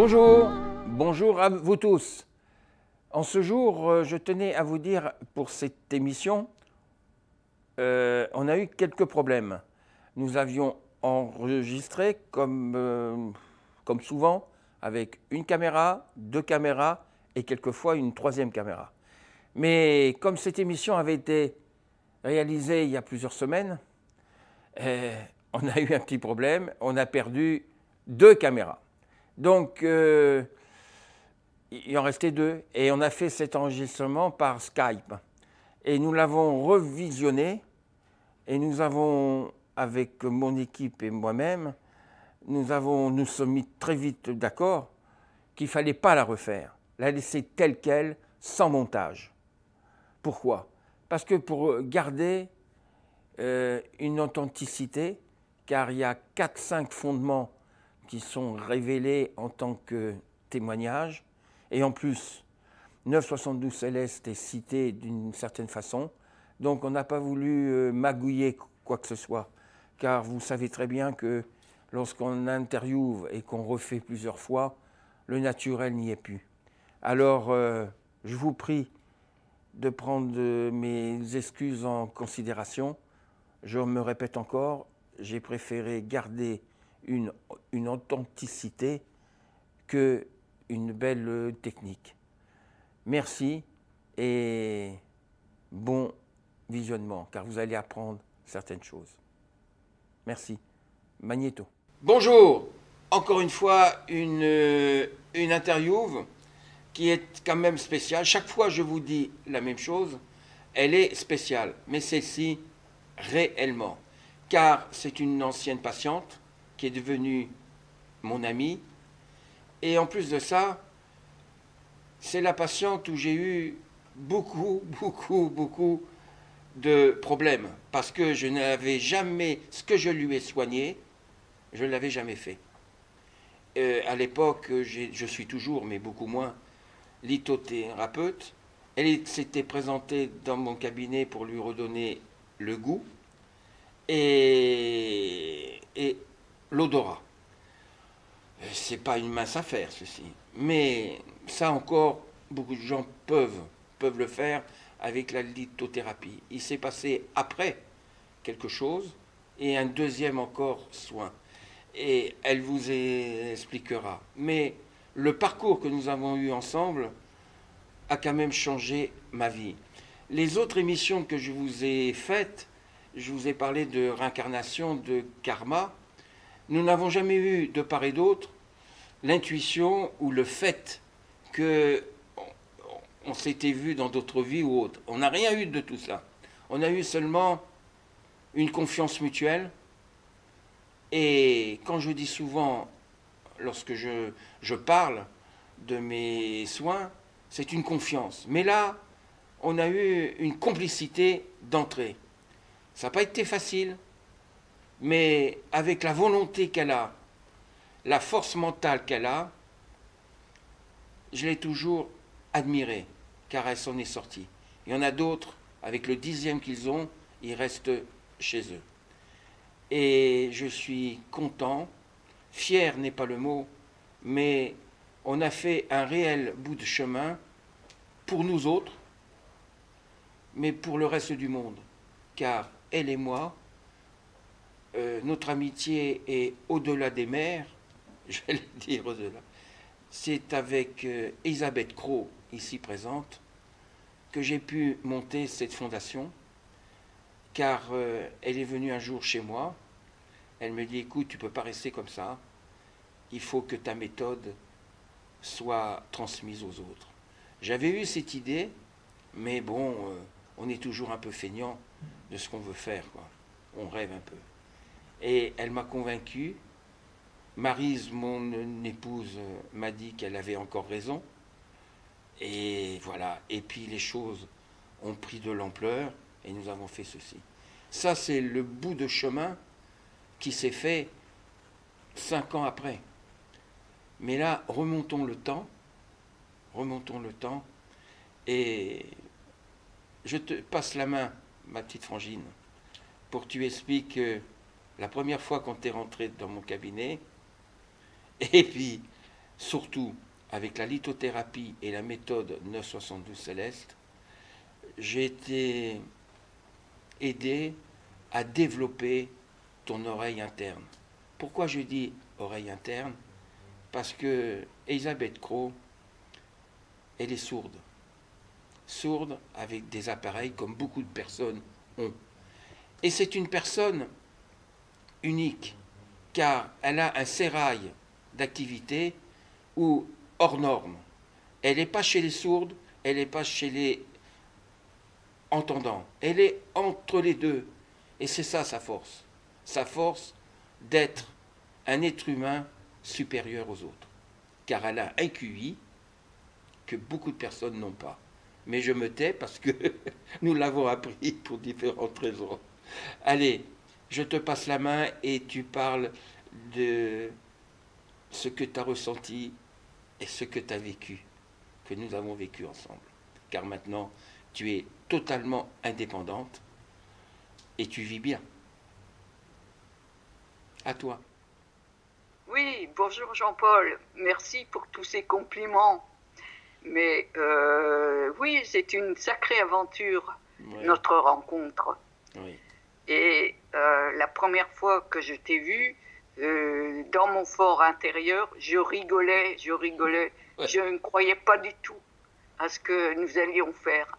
Bonjour, bonjour à vous tous. En ce jour, je tenais à vous dire pour cette émission, on a eu quelques problèmes. Nous avions enregistré comme souvent avec une caméra, deux caméras et quelquefois une troisième caméra. Mais comme cette émission avait été réalisée il y a plusieurs semaines, on a eu un petit problème, on a perdu deux caméras. Donc, il en restait deux et on a fait cet enregistrement par Skype. Et nous l'avons revisionné et nous avons, avec mon équipe et moi-même, nous sommes mis très vite d'accord qu'il ne fallait pas la refaire, la laisser telle qu'elle, sans montage. Pourquoi? Parce que pour garder une authenticité, car il y a 4-5 fondements qui sont révélés en tant que témoignage, et en plus, 972 Céleste est cité d'une certaine façon, donc on n'a pas voulu magouiller quoi que ce soit, car vous savez très bien que lorsqu'on interviewe et qu'on refait plusieurs fois, le naturel n'y est plus. Alors, je vous prie de prendre mes excuses en considération. Je me répète encore, j'ai préféré garder une authenticité qu'une belle technique. Merci et bon visionnement, car vous allez apprendre certaines choses. Merci. Magnéto. Bonjour. Encore une fois, une interview qui est quand même spéciale. Chaque fois, je vous dis la même chose. Elle est spéciale, mais celle-ci, réellement. Car c'est une ancienne patiente qui est devenue mon amie. Et en plus de ça, c'est la patiente où j'ai eu beaucoup de problèmes. Parce que je n'avais jamais, ce que je lui ai soigné, je ne l'avais jamais fait. À l'époque, je suis toujours, mais beaucoup moins, lithothérapeute. Elle s'était présentée dans mon cabinet pour lui redonner le goût et l'odorat. C'est pas une mince affaire, ceci. Mais ça encore, beaucoup de gens peuvent le faire avec la lithothérapie. Il s'est passé après quelque chose et un deuxième encore soin. Et elle vous expliquera. Mais le parcours que nous avons eu ensemble a quand même changé ma vie. Les autres émissions que je vous ai faites, je vous ai parlé de réincarnation, de karma. Nous n'avons jamais eu, de part et d'autre, l'intuition ou le fait que on s'était vu dans d'autres vies ou autres. On n'a rien eu de tout ça. On a eu seulement une confiance mutuelle. Et quand je dis souvent, lorsque je parle de mes soins, c'est une confiance. Mais là, on a eu une complicité d'entrée. Ça n'a pas été facile, mais avec la volonté qu'elle a, la force mentale qu'elle a, je l'ai toujours admirée, car elle s'en est sortie. Il y en a d'autres, avec le 10e qu'ils ont, ils restent chez eux. Et je suis content, fier n'est pas le mot, mais on a fait un réel bout de chemin pour nous autres, mais pour le reste du monde. Car elle et moi, notre amitié est au-delà des mers, je vais le dire au-delà. C'est avec Elisabeth Cros, ici présente, que j'ai pu monter cette fondation, car elle est venue un jour chez moi. Elle me dit, écoute, tu ne peux pas rester comme ça, il faut que ta méthode soit transmise aux autres. J'avais eu cette idée, mais bon, on est toujours un peu feignant de ce qu'on veut faire, quoi. On rêve un peu. Et elle m'a convaincu. Maryse, mon épouse, m'a dit qu'elle avait encore raison. Et voilà. Et puis les choses ont pris de l'ampleur et nous avons fait ceci. Ça, c'est le bout de chemin qui s'est fait 5 ans après. Mais là, remontons le temps, et je te passe la main, ma petite Frangine, pour que tu expliques la première fois quand tu es rentré dans mon cabinet, et puis surtout avec la lithothérapie et la méthode 972 Céleste, j'ai été aidé à développer ton oreille interne. Pourquoi je dis oreille interne? Parce que Elisabeth Crowe, elle est sourde. Sourde avec des appareils comme beaucoup de personnes ont. Et c'est une personne unique, car elle a un sérail d'activité ou hors norme. Elle n'est pas chez les sourdes, elle n'est pas chez les entendants. Elle est entre les deux. Et c'est ça sa force. Sa force d'être un être humain supérieur aux autres. Car elle a un QI que beaucoup de personnes n'ont pas. Mais je me tais parce que nous l'avons appris pour différentes raisons. Allez, je te passe la main et tu parles de ce que tu as ressenti et ce que tu as vécu, que nous avons vécu ensemble. Car maintenant, tu es totalement indépendante et tu vis bien. À toi. Oui, bonjour Jean-Paul, merci pour tous ces compliments. Mais oui, c'est une sacrée aventure, Ouais. notre rencontre. Oui. Et la première fois que je t'ai vu, dans mon fort intérieur, je rigolais. Ouais. Je ne croyais pas du tout à ce que nous allions faire.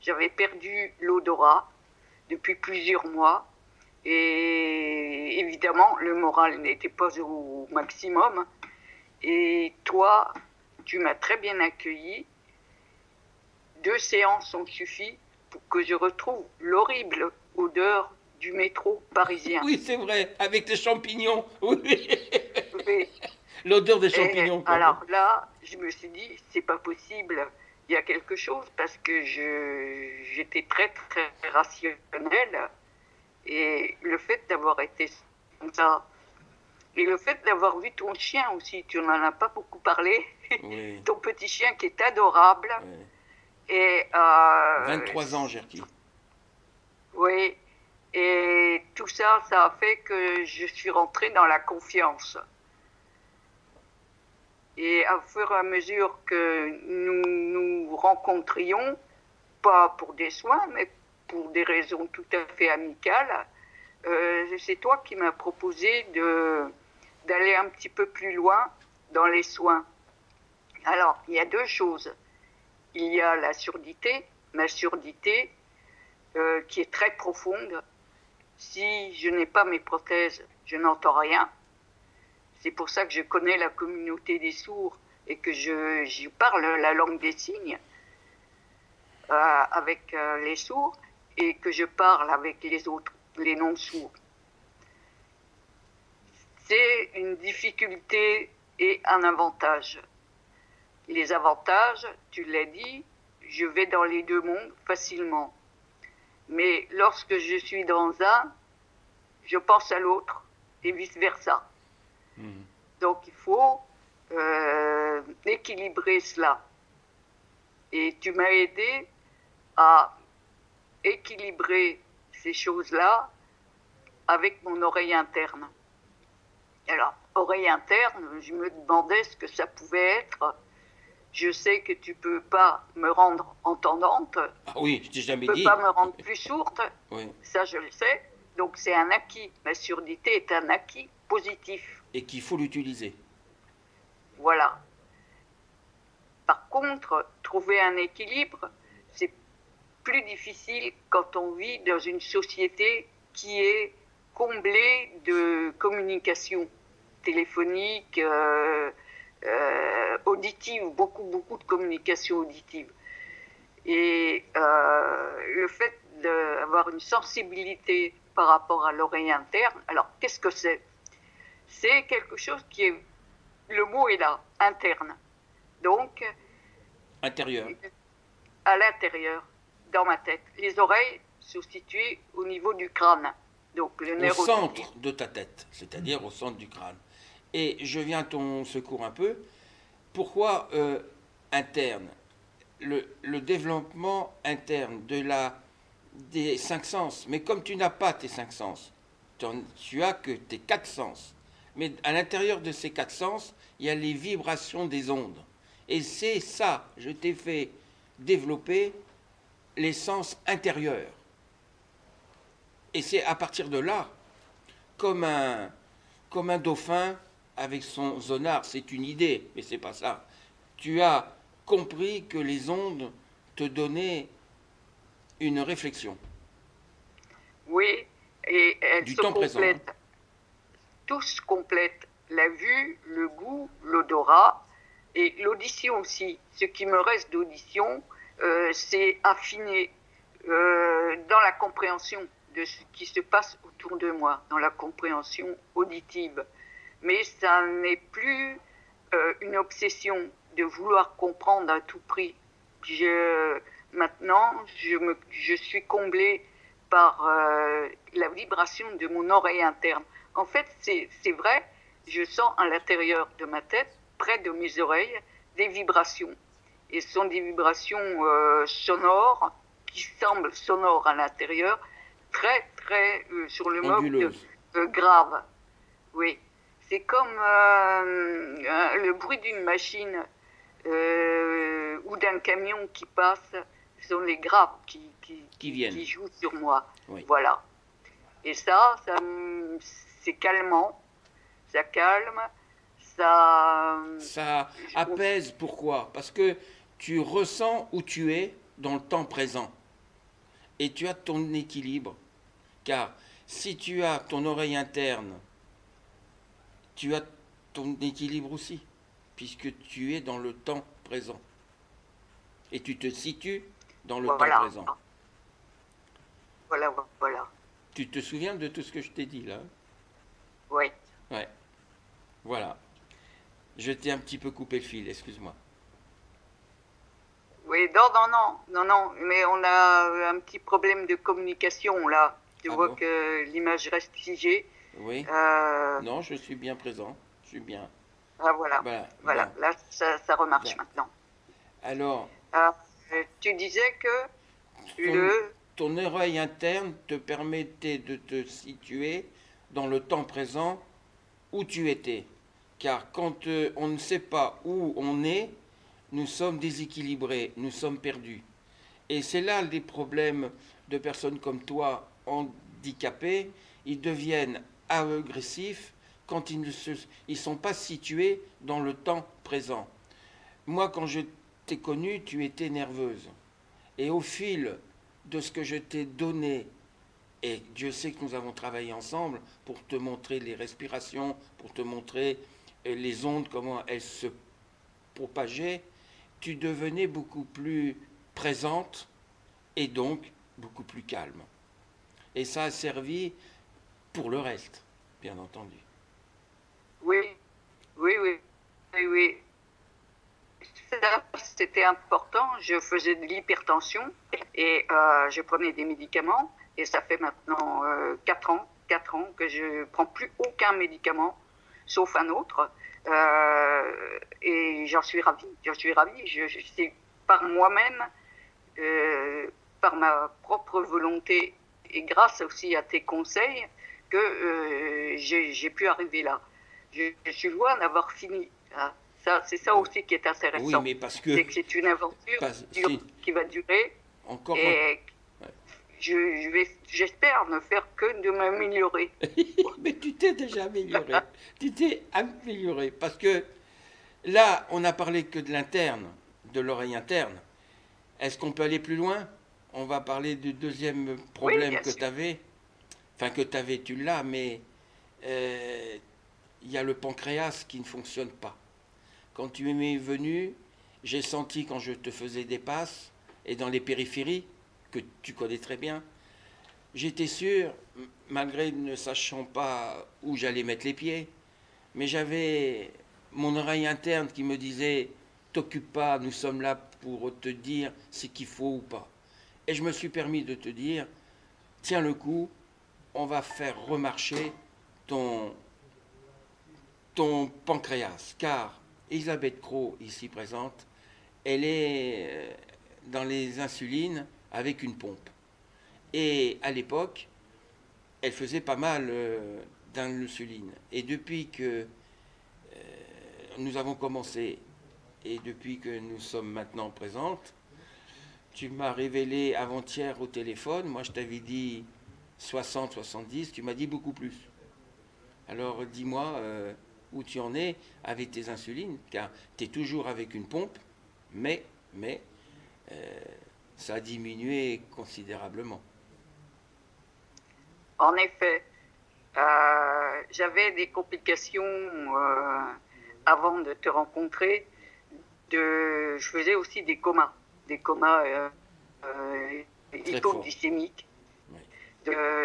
J'avais perdu l'odorat depuis plusieurs mois. Et évidemment, le moral n'était pas au maximum. Et toi, tu m'as très bien accueilli. 2 séances ont suffi pour que je retrouve l'horrible odeur du métro parisien. Oui, c'est vrai, avec les champignons. Oui. Et, L'odeur des champignons. Quoi. alors là, je me suis dit, c'est pas possible. Il y a quelque chose parce que j'étais très très rationnelle. Et le fait d'avoir été comme ça, et le fait d'avoir vu ton chien aussi, tu n'en as pas beaucoup parlé, Oui. ton petit chien qui est adorable. Oui. Et 23 ans, Gerki. oui, et tout ça, ça a fait que je suis rentrée dans la confiance. Et à fur et à mesure que nous nous rencontrions, pas pour des soins, mais pour des raisons tout à fait amicales, c'est toi qui m'as proposé d'aller un petit peu plus loin dans les soins. Alors, il y a 2 choses. Il y a la surdité, ma surdité, qui est très profonde. Si je n'ai pas mes prothèses, je n'entends rien. C'est pour ça que je connais la communauté des sourds et que je parle la langue des signes avec les sourds et que je parle avec les autres, les non-sourds. C'est une difficulté et un avantage. Les avantages, tu l'as dit, je vais dans les 2 mondes facilement. Mais lorsque je suis dans un, je pense à l'autre et vice-versa. Donc il faut équilibrer cela. Et tu m'as aidé à équilibrer ces choses-là avec mon oreille interne. Alors, oreille interne, je me demandais ce que ça pouvait être. Je sais que tu peux pas me rendre entendante. Ah oui, je t'ai jamais Tu peux dit. pas me rendre plus sourde. Oui. Ça, je le sais. Donc, c'est un acquis. Ma surdité est un acquis positif. Et qu'il faut l'utiliser. Voilà. Par contre, trouver un équilibre, c'est plus difficile quand on vit dans une société qui est comblée de communication téléphonique, auditive, beaucoup de communication auditive. Et le fait d'avoir une sensibilité par rapport à l'oreille interne, alors qu'est-ce que c'est? C'est quelque chose qui est, le mot est là, interne. Donc, Intérieur. à l'intérieur, dans ma tête. Les oreilles sont situées au niveau du crâne. Donc, le Au nerf auditif. centre de ta tête, c'est-à-dire au centre du crâne. Et je viens à ton secours un peu. Pourquoi interne? Le développement interne des 5 sens. Mais comme tu n'as pas tes 5 sens, tu as que tes 4 sens. Mais à l'intérieur de ces 4 sens, il y a les vibrations des ondes. Et c'est ça, je t'ai fait développer les sens intérieurs. Et c'est à partir de là, comme un dauphin avec son sonar, c'est une idée, mais c'est pas ça. Tu as compris que les ondes te donnaient une réflexion. Oui, et elles du se temps présent. complètent. Tous complètent la vue, le goût, l'odorat et l'audition aussi. Ce qui me reste d'audition, c'est affiner dans la compréhension de ce qui se passe autour de moi, dans la compréhension auditive. Mais ça n'est plus une obsession de vouloir comprendre à tout prix. Maintenant, je suis comblée par la vibration de mon oreille interne. En fait, c'est vrai, je sens à l'intérieur de ma tête, près de mes oreilles, des vibrations. Et ce sont des vibrations sonores, qui semblent sonores à l'intérieur, très, très, sur le mode grave. Oui. C'est comme le bruit d'une machine ou d'un camion qui passe, ce sont les graves qui jouent sur moi. Oui. Voilà. Et ça c'est calmant, ça calme, ça apaise. Pourquoi? Parce que tu ressens où tu es dans le temps présent. Et tu as ton équilibre. Car si tu as ton oreille interne, tu as ton équilibre aussi, puisque tu es dans le temps présent. Et tu te situes dans le temps présent. Voilà. Tu te souviens de tout ce que je t'ai dit là? Oui. Ouais. Voilà. Je t'ai un petit peu coupé le fil, excuse-moi. Oui, non, mais on a un petit problème de communication là. Je vois que l'image reste figée. Oui. Non, je suis bien présent. Je suis bien. Ah voilà. Bon. Là, ça remarche maintenant. Alors. Tu disais que ton oreille interne te permettait de te situer dans le temps présent où tu étais. Car quand on ne sait pas où on est, nous sommes déséquilibrés, nous sommes perdus. Et c'est là les problèmes de personnes comme toi, handicapées. Ils deviennent agressifs quand ils ne sont pas situés dans le temps présent. Moi, quand je t'ai connue, tu étais nerveuse. Et au fil de ce que je t'ai donné, et Dieu sait que nous avons travaillé ensemble pour te montrer les respirations, pour te montrer les ondes, comment elles se propageaient, tu devenais beaucoup plus présente et donc beaucoup plus calme. Et ça a servi pour le reste, bien entendu. Oui. Ça, c'était important. Je faisais de l'hypertension et je prenais des médicaments. Et ça fait maintenant 4 ans que je ne prends plus aucun médicament, sauf un autre. Et j'en suis ravie. C'est par moi-même, par ma propre volonté et grâce aussi à tes conseils que j'ai pu arriver là. Je suis loin d'avoir fini. Hein. C'est ça aussi qui est intéressant. Oui, mais parce que... C'est que c'est une aventure qui va durer. Encore et j'espère ne faire que de m'améliorer. Mais tu t'es déjà amélioré. Tu t'es amélioré. Parce que là, on n'a parlé que de l'interne, de l'oreille interne. Est-ce qu'on peut aller plus loin? On va parler du deuxième problème que tu avais. Enfin, que tu avais, tu l'as, mais il y a le pancréas qui ne fonctionne pas. Quand tu m'es venu, j'ai senti quand je te faisais des passes, et dans les périphéries, que tu connais très bien, j'étais sûr, malgré ne sachant pas où j'allais mettre les pieds, mais j'avais mon oreille interne qui me disait « T'occupe pas, nous sommes là pour te dire ce qu'il faut ou pas ». Et je me suis permis de te dire « Tiens le coup, on va faire remarcher ton pancréas ». Car Elisabeth Cros, ici présente, elle est dans les insulines avec une pompe. Et à l'époque, elle faisait pas mal d'insuline. Et depuis que nous avons commencé, et depuis que nous sommes maintenant présentes, tu m'as révélé avant-hier au téléphone, moi je t'avais dit 60, 70, tu m'as dit beaucoup plus. Alors dis-moi où tu en es avec tes insulines, car tu es toujours avec une pompe, mais ça a diminué considérablement. En effet, j'avais des complications avant de te rencontrer. Je faisais aussi des comas hypoglycémiques. Oui.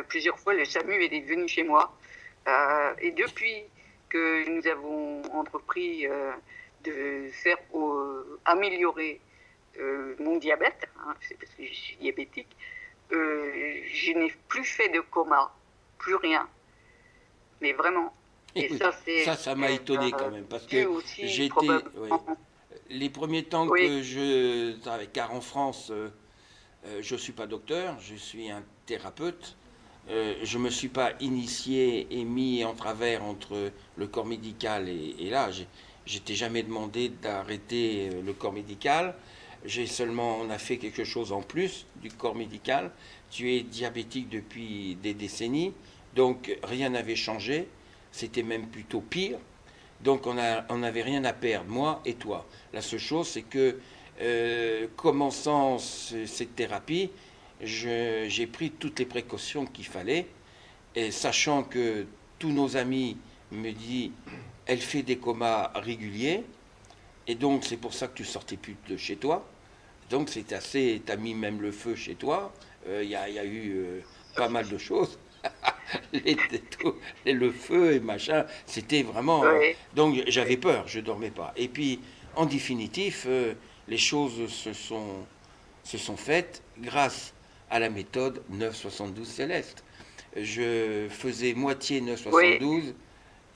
Plusieurs fois, le SAMU est venu chez moi. Et depuis que nous avons entrepris de faire améliorer mon diabète, hein, c'est parce que je suis diabétique, je n'ai plus fait de coma, plus rien. Mais vraiment. Et ça m'a étonné quand même, parce que j'étais... Les premiers temps car en France, je ne suis pas docteur, je suis un thérapeute. Je ne me suis pas initié et mis en travers entre le corps médical et là. Je t'ai jamais demandé d'arrêter le corps médical. On a fait quelque chose en plus du corps médical. Tu es diabétique depuis des décennies, donc rien n'avait changé. C'était même plutôt pire. Donc on n'avait rien à perdre, moi et toi. La seule chose, c'est que commençant cette thérapie, j'ai pris toutes les précautions qu'il fallait, et sachant que tous nos amis me disent, elle fait des comas réguliers, et donc c'est pour ça que tu sortais plus de chez toi. Donc c'est assez, t'as mis même le feu chez toi. Il y a eu pas mal de choses. Le feu et machin, c'était vraiment... Oui. Donc j'avais peur, je dormais pas. Et puis, en définitive, les choses se sont faites grâce à la méthode 972 Céleste. Je faisais moitié 972, oui.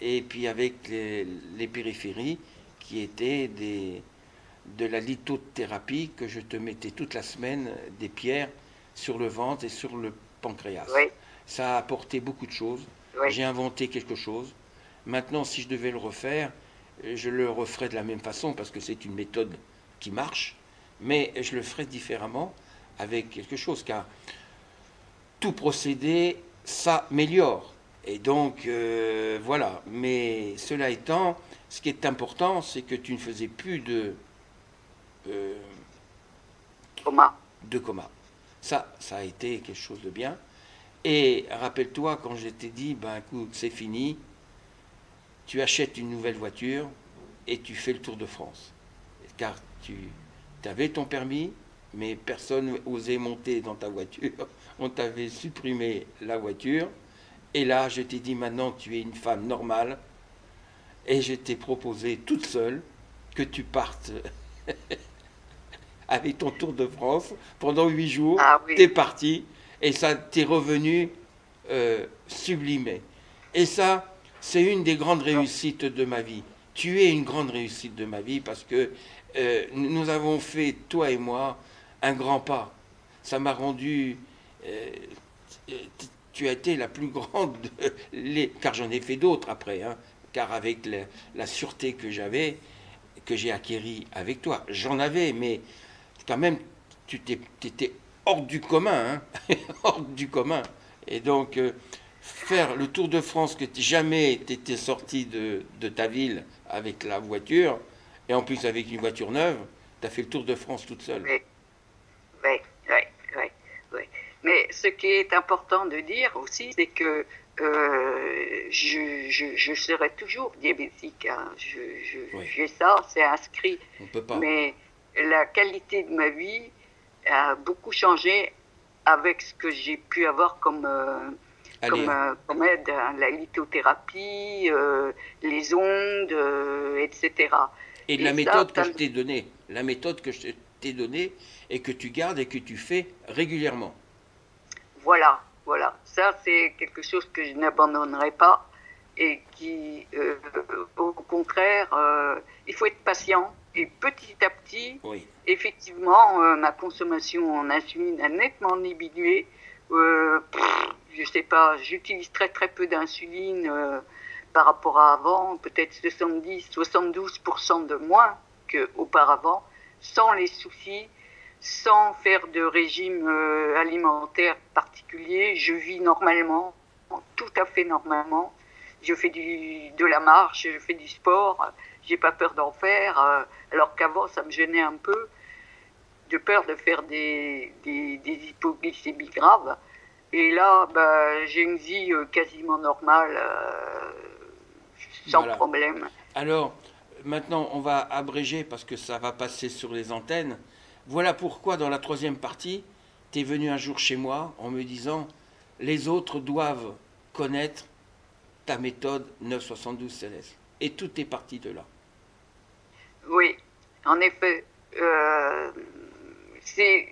Et puis avec les périphéries qui étaient de la lithothérapie, que je te mettais toute la semaine des pierres sur le ventre et sur le pancréas. Oui. Ça a apporté beaucoup de choses. Oui. J'ai inventé quelque chose. Maintenant, si je devais le refaire, je le referais de la même façon parce que c'est une méthode qui marche, mais je le ferais différemment avec quelque chose, car tout procédé s'améliore. Et donc, voilà. Mais cela étant, ce qui est important, c'est que tu ne faisais plus de coma. Ça a été quelque chose de bien. Et rappelle-toi, quand je t'ai dit, ben écoute, c'est fini, tu achètes une nouvelle voiture et tu fais le Tour de France. Car tu avais ton permis, mais personne n'osait monter dans ta voiture. On t'avait supprimé la voiture. Et là, je t'ai dit, maintenant, tu es une femme normale. Et je t'ai proposé toute seule que tu partes avec ton Tour de France pendant 8 jours. Ah, oui. T'es parti. Et ça, t'es revenu sublimé. Et ça, c'est une des grandes réussites de ma vie. Tu es une grande réussite de ma vie parce que nous avons fait, toi et moi, un grand pas. Ça m'a rendu... tu as été la plus grande, car j'en ai fait d'autres après, hein, car avec la sûreté que j'avais, que j'ai acquérie avec toi, j'en avais, mais quand même, tu étais hors du commun, hein, hors du commun. Et donc, faire le Tour de France, que jamais tu étais sorti de ta ville avec la voiture, et en plus avec une voiture neuve, tu as fait le Tour de France toute seule. Oui. Mais ce qui est important de dire aussi, c'est que je serai toujours diabétique. Hein. J'ai ça, c'est inscrit. On peut pas. Mais la qualité de ma vie a beaucoup changé avec ce que j'ai pu avoir comme aide, hein, la lithothérapie, les ondes, etc. Et la méthode que je t'ai donnée, la méthode que je t'ai donnée et que tu gardes et que tu fais régulièrement. Voilà. Ça, c'est quelque chose que je n'abandonnerai pas et qui, au contraire, il faut être patient. Et petit à petit, oui. Effectivement, ma consommation en insuline a nettement diminué. je sais pas, j'utilise très très peu d'insuline par rapport à avant, peut-être 72% de moins qu'auparavant, sans les soucis, sans faire de régime alimentaire particulier. Je vis normalement, tout à fait normalement. Je fais de la marche, je fais du sport, j'ai pas peur d'en faire, alors qu'avant ça me gênait un peu, de peur de faire des hypoglycémies graves. Et là, j'ai une vie quasiment normale, sans Voilà. problème. Alors, maintenant, on va abréger parce que ça va passer sur les antennes. Voilà pourquoi, dans la troisième partie, tu es venu un jour chez moi en me disant les autres doivent connaître ta méthode 972 CLS. Et tout est parti de là. Oui, en effet. C'est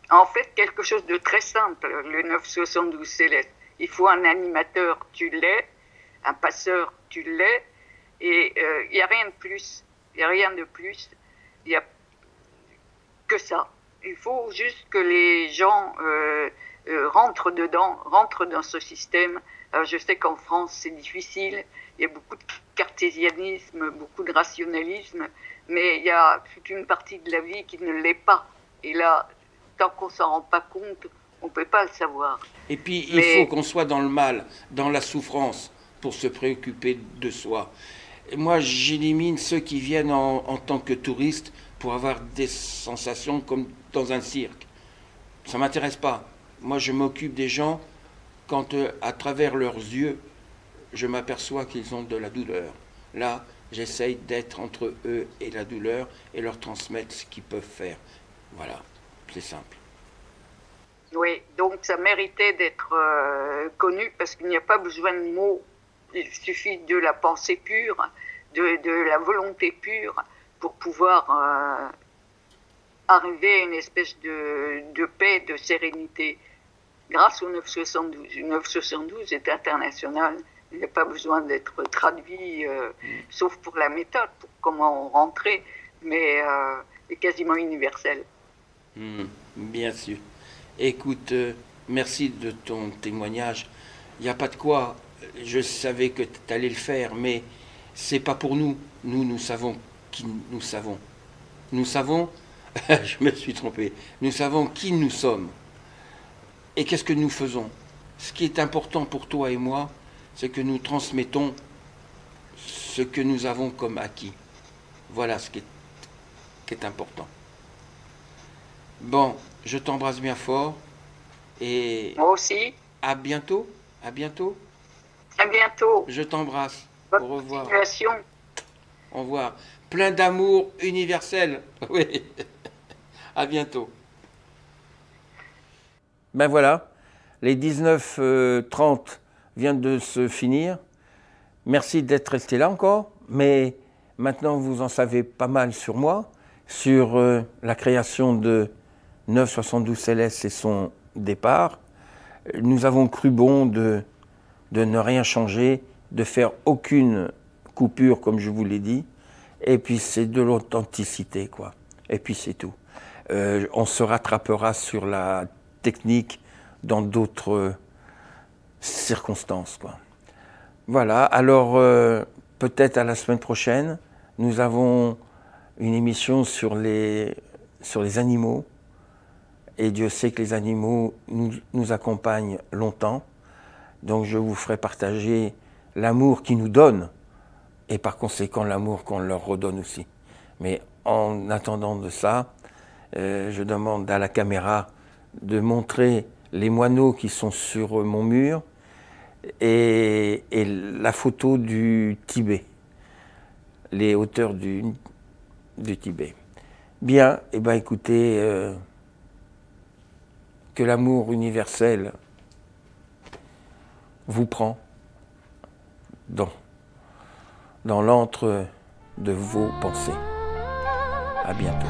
en fait quelque chose de très simple, le 972 Céleste. Il faut un animateur, tu l'es, un passeur, tu l'es, et il n'y a rien de plus. Il n'y a rien de plus. Il n'y a que ça. Il faut juste que les gens rentrent dedans, rentrent dans ce système. Je sais qu'en France, c'est difficile. Il y a beaucoup de cartésianisme, beaucoup de rationalisme, mais il y a toute une partie de la vie qui ne l'est pas. Et là, tant qu'on ne s'en rend pas compte, on ne peut pas le savoir. Et puis, il faut qu'on soit dans le mal, dans la souffrance, pour se préoccuper de soi. Et moi, j'élimine ceux qui viennent en tant que touristes pour avoir des sensations comme dans un cirque. Ça ne m'intéresse pas. Moi, je m'occupe des gens quand, à travers leurs yeux, je m'aperçois qu'ils ont de la douleur. Là, j'essaye d'être entre eux et la douleur et leur transmettre ce qu'ils peuvent faire. Voilà, c'est simple. Oui, donc ça méritait d'être connu parce qu'il n'y a pas besoin de mots. Il suffit de la pensée pure, de la volonté pure pour pouvoir arriver à une espèce de paix, de sérénité. Grâce au 972. Le 972 est international. Il n'y a pas besoin d'être traduit, sauf pour la méthode, pour comment rentrer, mais est quasiment universel. Bien sûr. Écoute, merci de ton témoignage. Il n'y a pas de quoi. Je savais que tu allais le faire, mais c'est pas pour nous. Nous savons qui nous savons. Nous savons, je me suis trompé, nous savons qui nous sommes et qu'est-ce que nous faisons. Ce qui est important pour toi et moi, c'est que nous transmettons ce que nous avons comme acquis. Voilà ce qui est important. Bon, je t'embrasse bien fort et moi aussi. À bientôt. À bientôt. À bientôt. Je t'embrasse. Au revoir. Au revoir. Plein d'amour universel. Oui. À bientôt. Ben voilà, les 19h30 viennent de se finir. Merci d'être resté là encore, mais maintenant vous en savez pas mal sur moi, sur la création de 972 CLS et son départ. Nous avons cru bon de ne rien changer, de faire aucune coupure comme je vous l'ai dit, et puis c'est de l'authenticité quoi, et puis c'est tout. On se rattrapera sur la technique dans d'autres circonstances quoi. Voilà, alors peut-être à la semaine prochaine, nous avons une émission sur les animaux. Et Dieu sait que les animaux nous accompagnent longtemps. Donc je vous ferai partager l'amour qu'ils nous donnent et par conséquent l'amour qu'on leur redonne aussi. Mais en attendant de ça, je demande à la caméra de montrer les moineaux qui sont sur mon mur et la photo du Tibet, les hauteurs du Tibet. Bien, et ben écoutez, que l'amour universel vous prend dans l'antre de vos pensées. À bientôt.